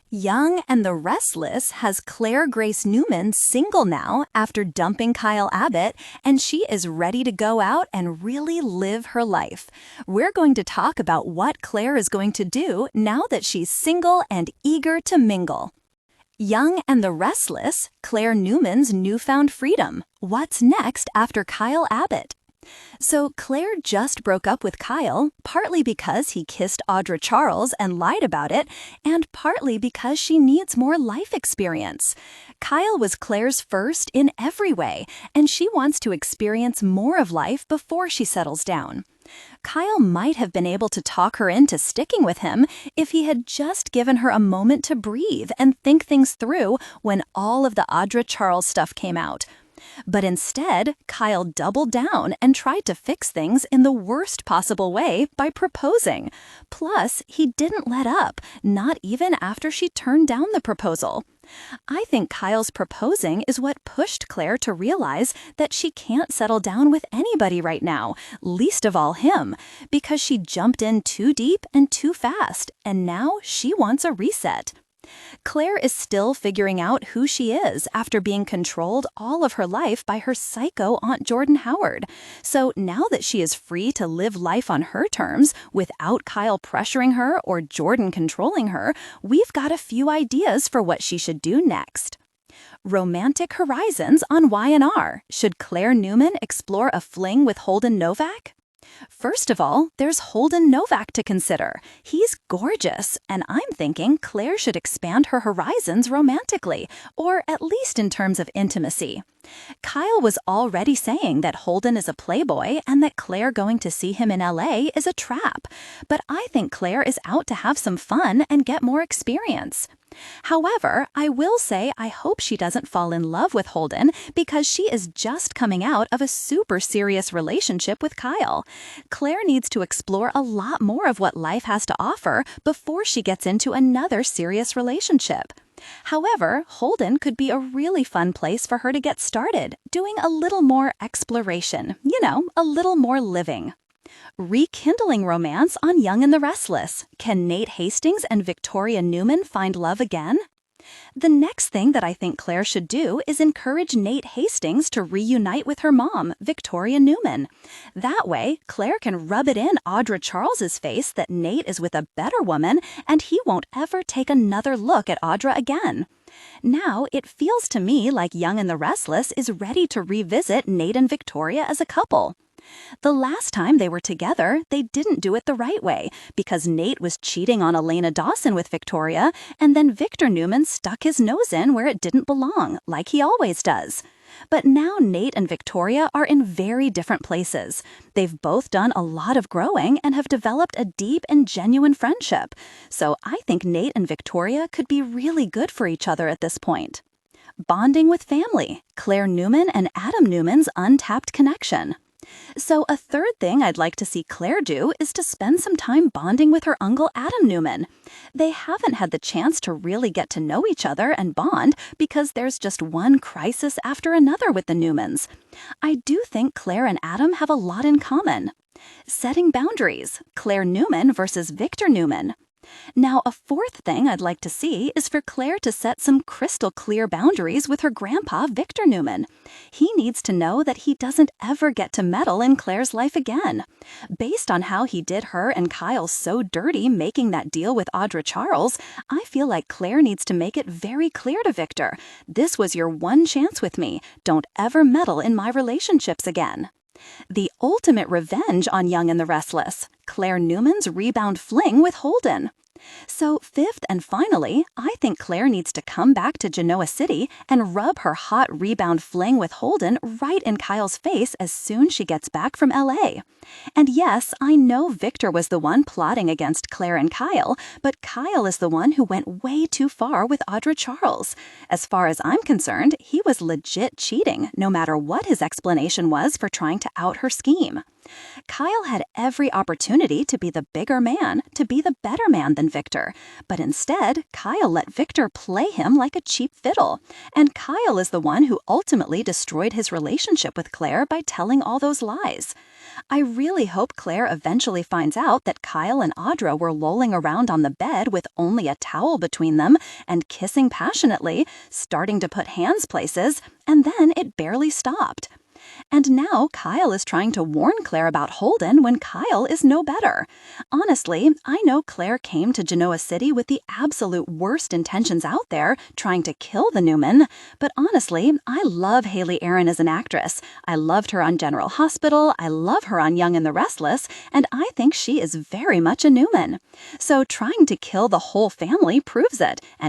Young and the Restless has Claire Grace Newman single now after dumping Kyle Abbott, and she is ready to go out and really live her life. We're going to talk about what Claire is going to do now that she's single and eager to mingle. Young and the Restless, Claire Newman's newfound freedom. What's next after Kyle Abbott? So Claire just broke up with Kyle, partly because he kissed Audra Charles and lied about it, and partly because she needs more life experience. Kyle was Claire's first in every way, and she wants to experience more of life before she settles down. Kyle might have been able to talk her into sticking with him if he had just given her a moment to breathe and think things through when all of the Audra Charles stuff came out. But instead, Kyle doubled down and tried to fix things in the worst possible way by proposing. Plus, he didn't let up, not even after she turned down the proposal. I think Kyle's proposing is what pushed Claire to realize that she can't settle down with anybody right now, least of all him, because she jumped in too deep and too fast, and now she wants a reset. Claire is still figuring out who she is after being controlled all of her life by her psycho Aunt Jordan Howard. So now that she is free to live life on her terms without Kyle pressuring her or Jordan controlling her, we've got a few ideas for what she should do next. Romantic horizons on Y&R. Should Claire Newman explore a fling with Holden Novak? First of all, there's Holden Novak to consider. He's gorgeous, and I'm thinking Claire should expand her horizons romantically, or at least in terms of intimacy. Kyle was already saying that Holden is a playboy and that Claire going to see him in LA is a trap, but I think Claire is out to have some fun and get more experience. However, I will say I hope she doesn't fall in love with Holden because she is just coming out of a super serious relationship with Kyle. Claire needs to explore a lot more of what life has to offer before she gets into another serious relationship. However, Holden could be a really fun place for her to get started, doing a little more exploration, a little more living. Rekindling romance on Young and the Restless. Can Nate Hastings and Victoria Newman find love again? The next thing that I think Claire should do is encourage Nate Hastings to reunite with her mom, Victoria Newman. That way, Claire can rub it in Audra Charles's face that Nate is with a better woman and he won't ever take another look at Audra again. Now, it feels to me like Young and the Restless is ready to revisit Nate and Victoria as a couple. The last time they were together, they didn't do it the right way because Nate was cheating on Elena Dawson with Victoria, and then Victor Newman stuck his nose in where it didn't belong, like he always does. But now Nate and Victoria are in very different places. They've both done a lot of growing and have developed a deep and genuine friendship. So I think Nate and Victoria could be really good for each other at this point. Bonding with family. Claire Newman and Adam Newman's untapped connection. So a third thing I'd like to see Claire do is to spend some time bonding with her uncle Adam Newman. They haven't had the chance to really get to know each other and bond because there's just one crisis after another with the Newmans. I do think Claire and Adam have a lot in common. Setting boundaries. Claire Newman versus Victor Newman. Now, a fourth thing I'd like to see is for Claire to set some crystal clear boundaries with her grandpa, Victor Newman. He needs to know that he doesn't ever get to meddle in Claire's life again. Based on how he did her and Kyle so dirty making that deal with Audra Charles, I feel like Claire needs to make it very clear to Victor, this was your one chance with me. Don't ever meddle in my relationships again. The ultimate revenge on Young and the Restless. Claire Newman's rebound fling with Holden. So fifth and finally, I think Claire needs to come back to Genoa City and rub her hot rebound fling with Holden right in Kyle's face as soon as she gets back from LA. And yes, I know Victor was the one plotting against Claire and Kyle, but Kyle is the one who went way too far with Audra Charles. As far as I'm concerned, he was legit cheating, no matter what his explanation was for trying to out her scheme. Kyle had every opportunity to be the bigger man, to be the better man than Victor. But instead, Kyle let Victor play him like a cheap fiddle. And Kyle is the one who ultimately destroyed his relationship with Claire by telling all those lies. I really hope Claire eventually finds out that Kyle and Audra were lolling around on the bed with only a towel between them and kissing passionately, starting to put hands places, and then it barely stopped. And now Kyle is trying to warn Claire about Holden when Kyle is no better. Honestly, I know Claire came to Genoa City with the absolute worst intentions out there, trying to kill the Newman. But honestly, I love Haley Aaron as an actress. I loved her on General Hospital, I love her on Young and the Restless, and I think she is very much a Newman. So trying to kill the whole family proves it. And